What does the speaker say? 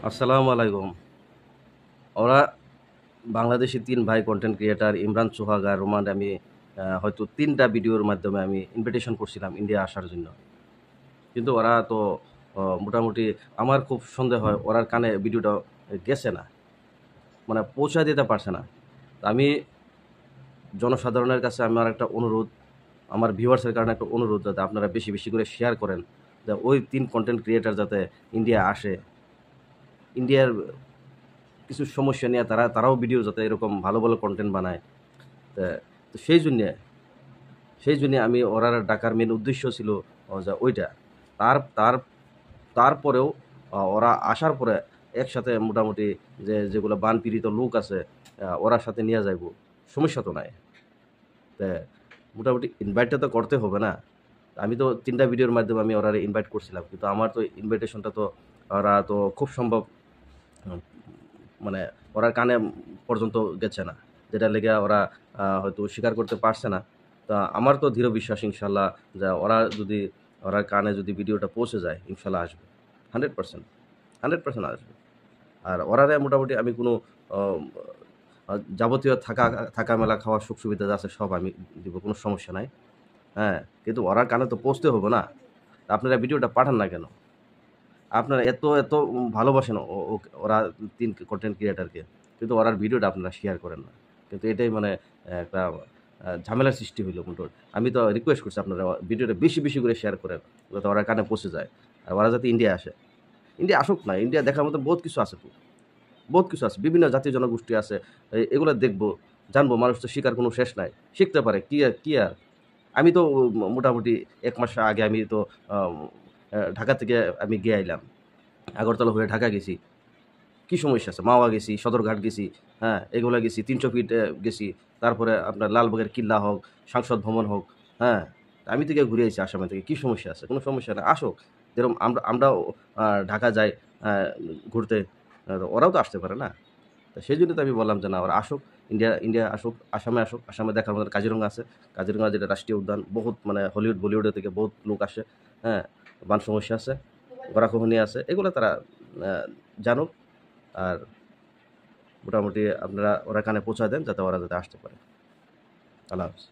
আসসালামু আলাইকুম। ওরা বাংলাদেশি ৩ ভাই কনটেন্ট ক্রিয়েটর ইমরান সোহাগ আর রোমান আমি হয়তো ৩ টা ভিডিওর মাধ্যমে আমি ইনভিটেশন করছিলাম ইন্ডিয়া আসার জন্য। কিন্তু ওরা তো মোটামুটি আমার খুব সন্দেহ হয় ওরার কানে ভিডিওটা গেছে না। মানে পৌঁছায় দিতে পারছে না। তা আমি জনসাধারণের কাছে আমার একটা অনুরোধ, আমার ভিউয়ার্সের কারণে একটা অনুরোধ যাতে আপনারা বেশি, বেশি করে শেয়ার করেন। যে ওই ৩ কনটেন্ট ক্রিয়েটর যাতে ইন্ডিয়া আসে। ইন্ডিয়ার কিছু সমস্যা নিয়ে তারাও ভিডিও যাতে এরকম ভালো, ভালো কনটেন্ট বানায়। তা তো সেই জন্যে আমি ওরার ডাকার মেন উদ্দেশ্য ছিল যে ওইটা। তার তার তারপরেও ওরা আসার পরে একসাথে মোটামুটি যেগুলো বানপীড়িত লোক আছে ওরার সাথে নিয়ে যাইবো। সমস্যা তো নাই। তা মোটামুটি ইনভাইটটা তো করতে হবে না? আমি তো ৩ টা ভিডিওর মাধ্যমে আমি ওরারে ইনভাইট করছিলাম। কিন্তু আমার তো ইনভাইটেশনটা তো ওরা তো খুব সম্ভব উম মানে ওরার কানে পর্যন্ত গেছে না। যেটার লেগে ওরা হয়তো স্বীকার করতে পারছে না। তা আমার তো দৃঢ় বিশ্বাস ইনশাআল্লাহ যে ওরার কানে যদি ভিডিওটা পৌঁছে যায় ইনশাআল্লাহ আসবে। 100% 100% আসবে। আর ওরারে মোটামুটি আমি কোনো অ যাবতীয় থাকা মেলা খাওয়ার সুখ-সুবিধা যা আছে সব আমি দিব। কোনো সমস্যা নাই। হ্যাঁ? কিন্তু ওরার কানে তো পৌঁছতে হবে না? আপনারা ভিডিওটা পাঠান না কেন? আপনারা এত ভালোবাসেন ওরা ৩ কনটেন্ট ক্রিয়েটরকে। কিন্তু ওরার ভিডিওটা আপনারা শেয়ার করেন না। কিন্তু এটাই মানে একটা ঝামেলার সৃষ্টি হইল মোটর। আমি তো রিকোয়েস্ট করছি আপনারা ভিডিওটা বেশি, বেশি করে শেয়ার করেন। যাতে ওরার কানে পৌঁছে যায়। আর ওরা যাতে ইন্ডিয়া আসে। ইন্ডিয়া আসুক না। ইন্ডিয়া দেখার মতো বহুত কিছু আছে তো। বহুত কিছু আছে। বিভিন্ন জাতি জনগোষ্ঠী আছে। এগুলা দেখবো, জানবো। মানুষ তো শিখার কোনো শেষ নাই। শিখতে পারে। কি আর? আমি তো মোটামুটি ১ মাস আগে আমি তো আ ঢাকা থেকে আমি গিয়ে আইলাম। আগরতলা হয়ে ঢাকা গেছি। কি সমস্যা আছে? মাওয়া গেছি, সদরঘাট গেছি, হ্যাঁ? এগুলা গেছি। ৩০০ ফিট গেছি। তারপরে আপনার লালবাগের কিল্লা হোক, সংসদ ভবন হোক, হ্যাঁ? আমি তো গিয়ে ঘুরে আইছি আসামে থেকে। কি সমস্যা আছে? কোনো সমস্যা নাই। আসুক। যেরকম আমরাও ঢাকা যাই আ ঘুরতে। ওরাও তো আসতে পারে না? তো সেইজন্য তো আমি বললাম যে, না ওরা আসুক। ইন্ডিয়া আসুক, আসামে আসুক। আসামে দেখার মতো কাজিরঙা আছে। কাজিরঙা যেটা রাষ্ট্রীয় উদ্যান। বহুত মানে হলিউড, বলিউডের থেকে বহুত লোক আসে। হ্যাঁ? বান সমস্যা আছে। গড়াখহনীয়া আছে। এগুলো তারা আ জানুক। আর মোটামুটি আপনারা ওরা কানে পৌঁছায় দেন যাতে ওরা যাতে আসতে পারে। আল্লাহ হাফেজ।